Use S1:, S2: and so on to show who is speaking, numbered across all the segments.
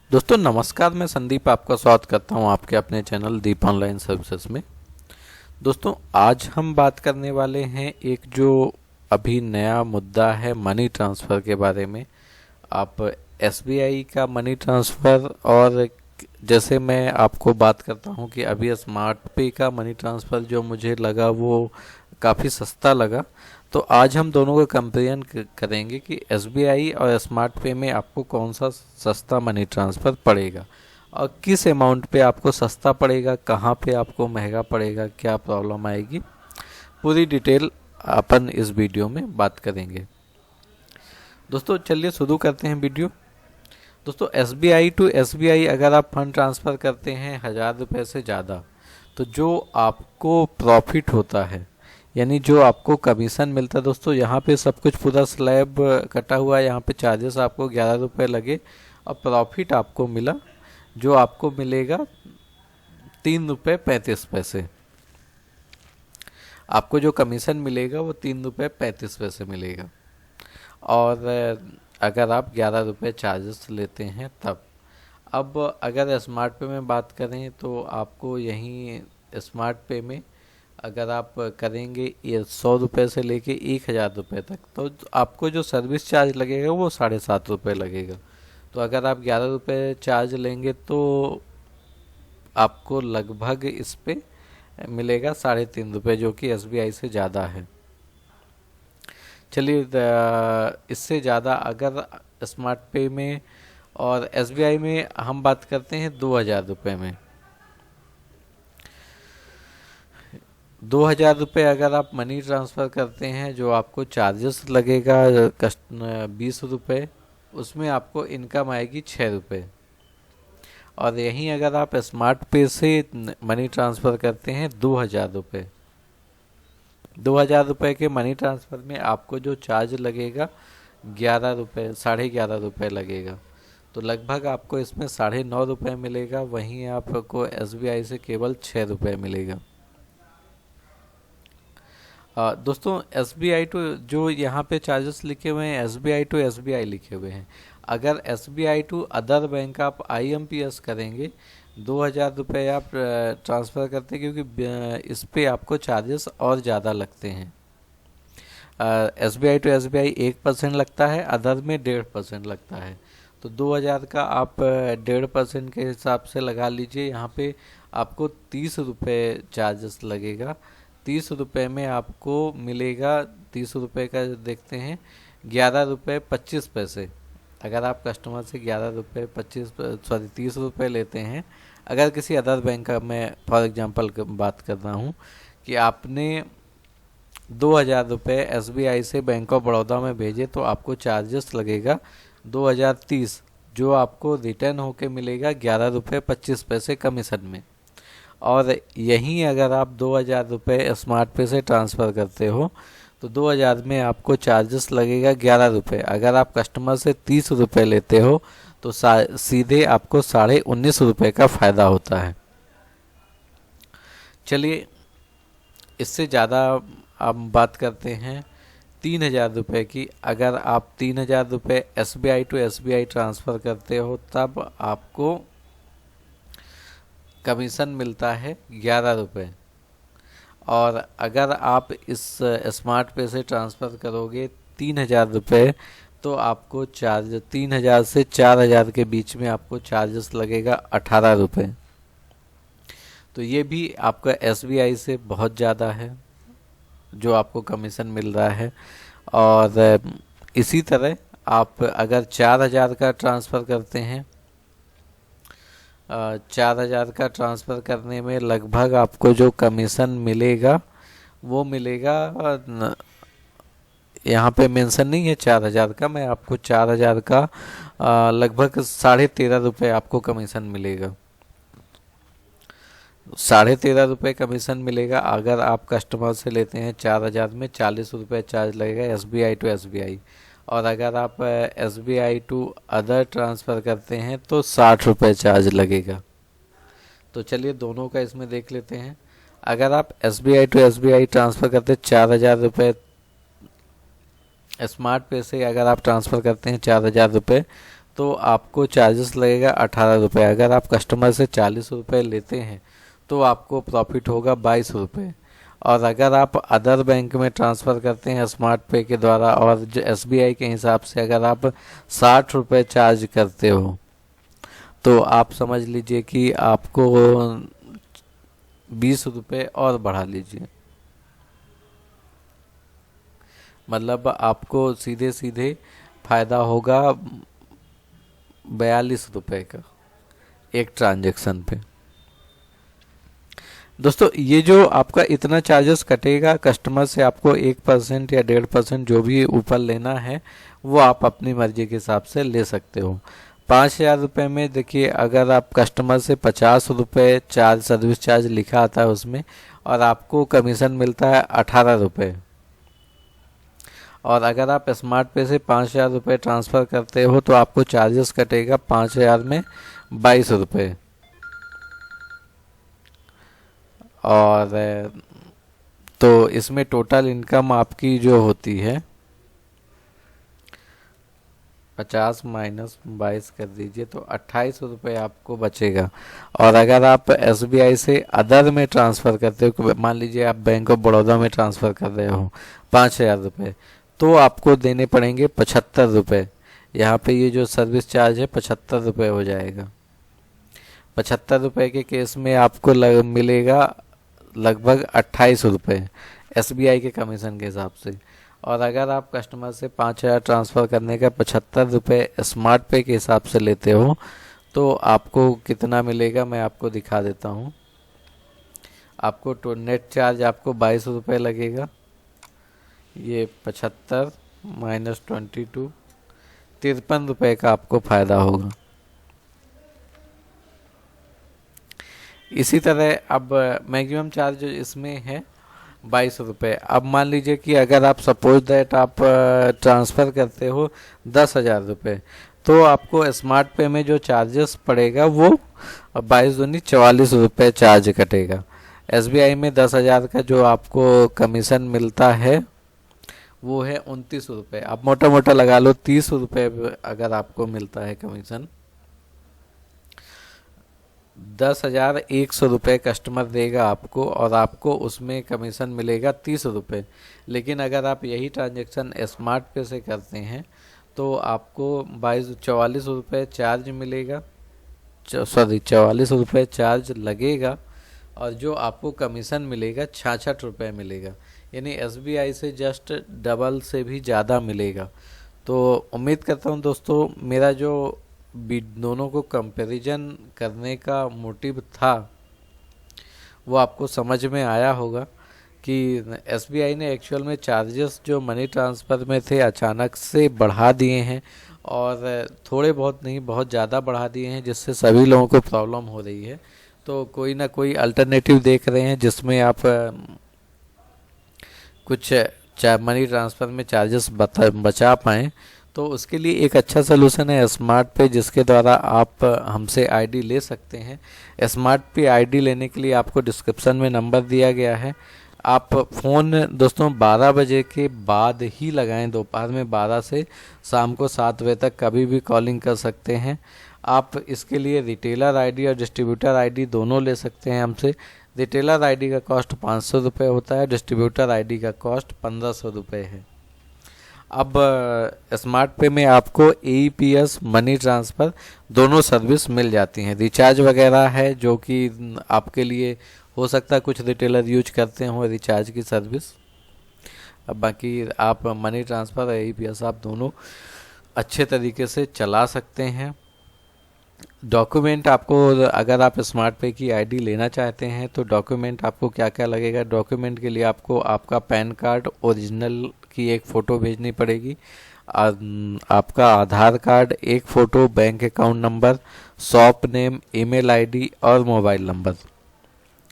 S1: दोस्तों नमस्कार, मैं संदीप आपका स्वागत करता हूं आपके अपने चैनल दीप ऑनलाइन सर्विसेज में। दोस्तों आज हम बात करने वाले हैं एक जो अभी नया मुद्दा है मनी ट्रांसफ़र के बारे में। आप एसबीआई का मनी ट्रांसफ़र और जैसे मैं आपको बात करता हूं कि अभी स्मार्ट पे का मनी ट्रांसफ़र जो मुझे लगा वो काफ़ी सस्ता लगा, तो आज हम दोनों का कंपेरिजन करेंगे कि एसबीआई और स्मार्ट पे में आपको कौन सा सस्ता मनी ट्रांसफ़र पड़ेगा और किस अमाउंट पे आपको सस्ता पड़ेगा, कहाँ पे आपको महंगा पड़ेगा, क्या प्रॉब्लम आएगी, पूरी डिटेल अपन इस वीडियो में बात करेंगे। दोस्तों चलिए शुरू करते हैं वीडियो। दोस्तों एसबीआई टू एसबीआई अगर आप फंड ट्रांसफ़र करते हैं 1000 रुपये से ज़्यादा, तो जो आपको प्रॉफिट होता है यानी जो आपको कमीशन मिलता है, दोस्तों यहाँ पे सब कुछ पूरा स्लैब कटा हुआ है। यहाँ पे चार्जेस आपको 11 रुपये लगे और प्रॉफिट आपको मिला जो आपको मिलेगा 3 रुपये 35 पैसे। आपको जो कमीशन मिलेगा वो 3 रुपये 35 पैसे मिलेगा। और अगर आप 11 रुपये चार्जेस लेते हैं तब। अब अगर स्मार्ट पे में बात करें तो आपको यहीं स्मार्ट पे में अगर आप करेंगे ये 100 रुपये से लेके 1000 रुपये तक, तो आपको जो सर्विस चार्ज लगेगा वो 7.5 रुपये लगेगा। तो अगर आप 11 रुपये चार्ज लेंगे तो आपको लगभग इस पे मिलेगा 3.5 रुपये, जो कि एसबीआई से ज़्यादा है। चलिए इससे ज़्यादा अगर स्मार्ट पे में और एसबीआई में हम बात करते हैं 2000 रुपये में। 2000 रुपये अगर आप मनी ट्रांसफ़र करते हैं जो आपको चार्जेस लगेगा 20 रुपये, उसमें आपको इनकम आएगी 6 रुपये। और यहीं अगर आप स्मार्ट पे से मनी ट्रांसफ़र करते हैं 2000 रुपये, 2000 रुपये के मनी ट्रांसफ़र में आपको जो चार्ज लगेगा 11 रुपये 11.5 रुपये लगेगा। तो लगभग आपको इसमें 9.5 रुपये मिलेगा, वहीं आपको एसबीआई से केवल 6 रुपये मिलेगा। दोस्तों एसबीआई टू जो यहाँ पे चार्जेस लिखे हुए हैं एसबीआई टू एसबीआई लिखे हुए हैं। अगर एसबीआई टू अदर बैंक आप आईएमपीएस करेंगे 2000 रुपये आप ट्रांसफ़र करते हैं, क्योंकि इस पे आपको चार्जेस और ज़्यादा लगते हैं। एसबीआई टू एसबीआई 1% लगता है, अदर में 1.5% लगता है। तो 2000 का आप 1.5% के हिसाब से लगा लीजिए। यहाँ पे आपको 30 रुपये चार्जेस लगेगा। 30 रुपये में आपको मिलेगा, 30 रुपये का देखते हैं 11.25 रुपये। अगर आप कस्टमर से 30 रुपये लेते हैं, अगर किसी अदर बैंक का मैं फॉर एग्जांपल बात कर रहा हूँ कि आपने 2000 रुपये एसबीआई से बैंक ऑफ बड़ौदा में भेजे, तो आपको चार्जेस लगेगा 2030, जो आपको रिटर्न होके मिलेगा 11.25 रुपये कमीशन में। और यहीं अगर आप 2000 रुपये स्मार्ट पे से ट्रांसफ़र करते हो तो 2000 में आपको चार्जेस लगेगा 11 रुपये। अगर आप कस्टमर से 30 रुपये लेते हो तो सीधे आपको 19.5 रुपये का फ़ायदा होता है। चलिए इससे ज़्यादा अब बात करते हैं 3000 रुपये की। अगर आप 3000 रुपये एसबीआई टू एसबीआई ट्रांसफ़र करते हो तब आपको कमीशन मिलता है 11 रुपये। और अगर आप इस स्मार्ट पे से ट्रांसफ़र करोगे 3000 रुपये, तो आपको चार्ज 3000 से 4000 के बीच में आपको चार्जेस लगेगा 18 रुपये। तो ये भी आपका एसबीआई से बहुत ज़्यादा है जो आपको कमीशन मिल रहा है। और इसी तरह आप अगर 4000 का ट्रांसफ़र करते हैं, 4000 का ट्रांसफ़र करने में लगभग आपको जो कमीशन मिलेगा वो मिलेगा, यहाँ पे मेंशन नहीं है 4000 का, मैं आपको 4000 का लगभग 13.5 रुपये आपको कमीशन मिलेगा। 13.5 रुपये कमीशन मिलेगा। अगर आप कस्टमर से लेते हैं 4000 में 40 रुपये चार्ज लगेगा एसबीआई टू एसबीआई। और अगर आप एसबीआई टू अदर ट्रांसफ़र करते हैं तो 60 रुपये चार्ज लगेगा। तो चलिए दोनों का इसमें देख लेते हैं। अगर आप एसबीआई टू एसबीआई ट्रांसफ़र करते हैं 4000 रुपये, स्मार्ट पे से अगर आप ट्रांसफ़र करते हैं 4000 रुपये, तो आपको चार्जेस लगेगा 18 रुपये। अगर आप कस्टमर से 40 रुपये लेते हैं तो आपको प्रॉफिट होगा 22 रुपये। और अगर आप अदर बैंक में ट्रांसफ़र करते हैं स्मार्ट पे के द्वारा और जो SBI के हिसाब से अगर आप 60 रुपये चार्ज करते हो तो आप समझ लीजिए कि आपको 20 रुपये और बढ़ा लीजिए, मतलब आपको सीधे सीधे फायदा होगा 42 रुपये का एक ट्रांजैक्शन पे। दोस्तों ये जो आपका इतना चार्जेस कटेगा कस्टमर से, आपको 1% या 1.5% जो भी ऊपर लेना है वो आप अपनी मर्जी के हिसाब से ले सकते हो। 5,000 रुपये में देखिए, अगर आप कस्टमर से 50 रुपये चार्ज, सर्विस चार्ज लिखा आता है उसमें, और आपको कमीशन मिलता है 18 रुपये। और अगर आप स्मार्ट पे से 5,000 रुपये ट्रांसफ़र करते हो तो आपको चार्जेस कटेगा 5,000 में 22 रुपये। और तो इसमें टोटल इनकम आपकी जो होती है 50 माइनस 22 कर दीजिए तो 28 रुपये आपको बचेगा। और अगर आप SBI से अदर में ट्रांसफ़र करते हो, मान लीजिए आप बैंक ऑफ बड़ौदा में ट्रांसफ़र कर रहे हो 5,000 रुपये, तो आपको देने पड़ेंगे 75 रुपये। यहाँ पे ये जो सर्विस चार्ज है 75 रुपये हो जाएगा। 75 रुपये के केस में आपको मिलेगा लगभग 28 रुपये SBI के कमीशन के हिसाब से। और अगर आप कस्टमर से 5,000 ट्रांसफ़र करने का 75 रुपये स्मार्ट पे के हिसाब से लेते हो तो आपको कितना मिलेगा मैं आपको दिखा देता हूँ। आपको तो नेट चार्ज आपको 22 रुपये लगेगा। ये 75 माइनस 22, 53 रुपये का आपको फ़ायदा होगा। इसी तरह अब मैक्सिमम चार्ज इसमें है 22 रुपये। अब मान लीजिए कि अगर आप सपोज दैट आप ट्रांसफ़र करते हो 10,000 रुपये, तो आपको स्मार्ट पे में जो चार्जेस पड़ेगा वो 22 दूनी 44 रुपये चार्ज कटेगा। SBI में 10,000 का जो आपको कमीशन मिलता है वो है 29 रुपये। आप मोटा मोटा लगा लो 30 रुपये अगर आपको मिलता है कमीशन। 10,100 रुपये कस्टमर देगा आपको और आपको उसमें कमीशन मिलेगा 30 रुपये। लेकिन अगर आप यही ट्रांजैक्शन स्मार्ट पे से करते हैं तो आपको 44 रुपये चार्ज मिलेगा, 44 रुपये चार्ज लगेगा, और जो आपको कमीशन मिलेगा 66 रुपये मिलेगा। यानी SBI से जस्ट डबल से भी ज़्यादा मिलेगा। तो उम्मीद करता हूँ दोस्तों मेरा जो दोनों को कंपैरिजन करने का मोटिव था वो आपको समझ में आया होगा कि SBI ने एक्चुअल में चार्जेस जो मनी ट्रांसफ़र में थे अचानक से बढ़ा दिए हैं, और थोड़े बहुत नहीं बहुत ज़्यादा बढ़ा दिए हैं, जिससे सभी लोगों को प्रॉब्लम हो रही है। तो कोई ना कोई अल्टरनेटिव देख रहे हैं जिसमें आप कुछ मनी ट्रांसफ़र में चार्जेस बचा पाएँ। तो उसके लिए एक अच्छा सलूशन है स्मार्ट पे, जिसके द्वारा आप हमसे आईडी ले सकते हैं। स्मार्ट पे आईडी लेने के लिए आपको डिस्क्रिप्शन में नंबर दिया गया है। आप फ़ोन दोस्तों 12 बजे के बाद ही लगाएं, दोपहर में 12 से शाम को 7 बजे तक कभी भी कॉलिंग कर सकते हैं। आप इसके लिए रिटेलर आईडी और डिस्ट्रीब्यूटर आईडी दोनों ले सकते हैं हमसे। रिटेलर आईडी का कॉस्ट 500 रुपये होता है, डिस्ट्रीब्यूटर आईडी का कॉस्ट 1500 रुपये है। अब स्मार्ट पे में आपको AEPS मनी ट्रांसफ़र दोनों सर्विस मिल जाती हैं। रिचार्ज वगैरह है जो कि आपके लिए हो सकता है कुछ रिटेलर यूज करते हो रिचार्ज की सर्विस। अब बाकी आप मनी ट्रांसफ़र और AEPS आप दोनों अच्छे तरीके से चला सकते हैं। डॉक्यूमेंट आपको, अगर आप स्मार्ट पे की आईडी लेना चाहते हैं तो डॉक्यूमेंट आपको क्या क्या लगेगा। डॉक्यूमेंट के लिए आपको आपका पैन कार्ड ओरिजिनल की एक फ़ोटो भेजनी पड़ेगी, आपका आधार कार्ड, एक photo, bank account number, shop name, email ID और मोबाइल नंबर,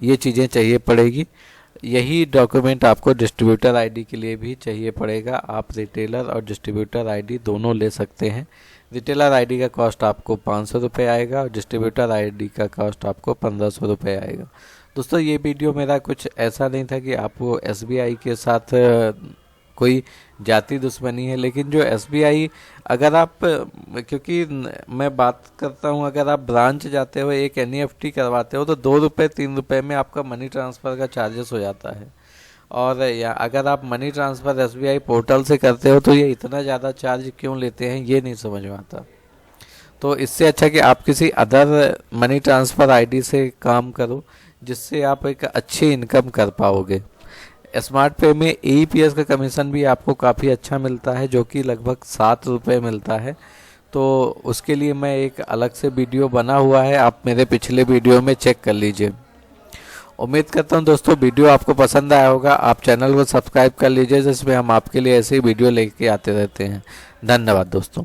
S1: ये चीज़ें चाहिए पड़ेगी। यही डॉक्यूमेंट आपको डिस्ट्रीब्यूटर आईडी के लिए भी चाहिए पड़ेगा। आप रिटेलर और डिस्ट्रीब्यूटर आईडी दोनों ले सकते हैं। रिटेलर आईडी का कॉस्ट आपको 500 रुपये आएगा और डिस्ट्रीब्यूटर आईडी का कॉस्ट आपको 1500 रुपये आएगा। दोस्तों ये वीडियो मेरा कुछ ऐसा नहीं था कि आपको SBI के साथ कोई जाति दुश्मनी है, लेकिन जो SBI अगर आप, क्योंकि मैं बात करता हूँ, अगर आप ब्रांच जाते हो एक NEFT करवाते हो तो 2 रुपये 3 रुपये में आपका मनी ट्रांसफ़र का चार्जेस हो जाता है। और या अगर आप मनी ट्रांसफ़र SBI पोर्टल से करते हो तो ये इतना ज़्यादा चार्ज क्यों लेते हैं, ये नहीं समझ में आता। तो इससे अच्छा कि आप किसी अदर मनी ट्रांसफ़र ID से काम करो, जिससे आप एक अच्छी इनकम कर पाओगे। स्मार्ट पे में AEPS का कमीशन भी आपको काफ़ी अच्छा मिलता है, जो कि लगभग 7 रुपये मिलता है। तो उसके लिए मैं एक अलग से वीडियो बना हुआ है, आप मेरे पिछले वीडियो में चेक कर लीजिए। उम्मीद करता हूं दोस्तों वीडियो आपको पसंद आया होगा। आप चैनल को सब्सक्राइब कर लीजिए, जिसमें हम आपके लिए ऐसे ही वीडियो लेके आते रहते हैं। धन्यवाद दोस्तों।